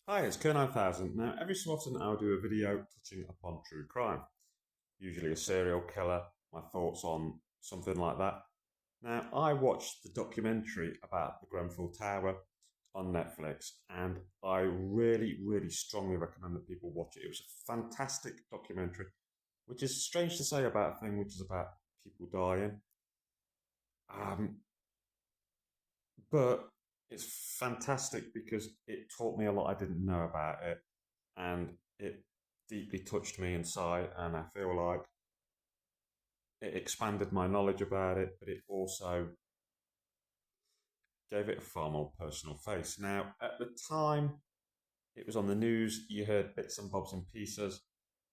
Hi, it's Kerr9000. Now, every so often I'll do a video touching upon true crime, usually a serial killer, my thoughts on something like that. Now, I watched the documentary about the Grenfell Tower on Netflix, and I really strongly recommend that people watch it. It was a fantastic documentary, which is strange to say about a thing which is about people dying. Um, but it's fantastic because it taught me a lot I didn't know about it, and it deeply touched me inside. And I feel like it expanded my knowledge about it, but it also gave it a far more personal face. Now, at the time it was on the news, you heard bits and bobs and pieces,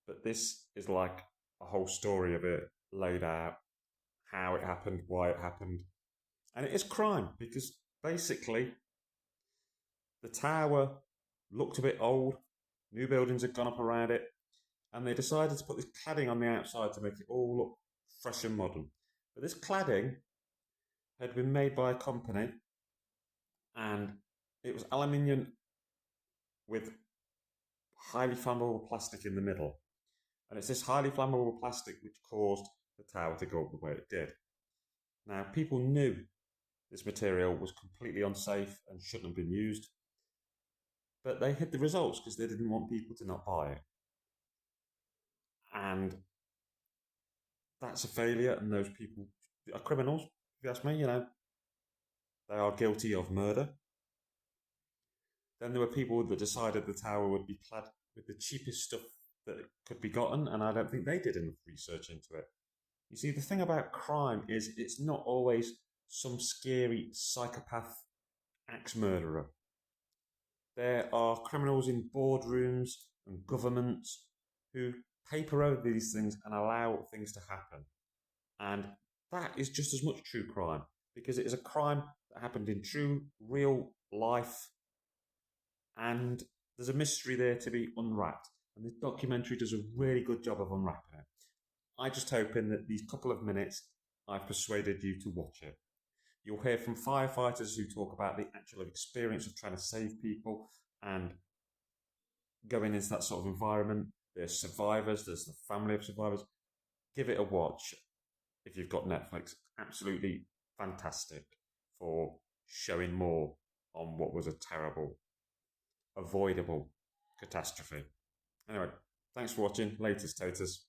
but this is like a whole story of it laid out, how it happened, why it happened. And it is crime because basically the tower looked a bit old, new buildings had gone up around it, and they decided to put this cladding on the outside to make it all look fresh and modern. But this cladding had been made by a company, and it was aluminium with highly flammable plastic in the middle. And it's this highly flammable plastic which caused the tower to go up the way it did. Now, people knew this material was completely unsafe and shouldn't have been used, but they hid the results because they didn't want people to not buy it. And that's a failure, and those people are criminals, if you ask me. They are guilty of murder. Then there were people that decided the tower would be clad with the cheapest stuff that could be gotten, and I don't think they did enough research into it. You see, the thing about crime is it's not always some scary psychopath axe murderer. There are criminals in boardrooms and governments who paper over these things and allow things to happen. And that is just as much true crime because it is a crime that happened in true, real life, and there's a mystery there to be unwrapped. And this documentary does a really good job of unwrapping it. I just hoping that these couple of minutes I've persuaded you to watch it. You'll hear from firefighters who talk about the actual experience of trying to save people and going into that sort of environment. There's survivors, there's the family of survivors. Give it a watch if you've got Netflix. Absolutely fantastic for showing more on what was a terrible, avoidable catastrophe. Anyway, thanks for watching. Latest Taters.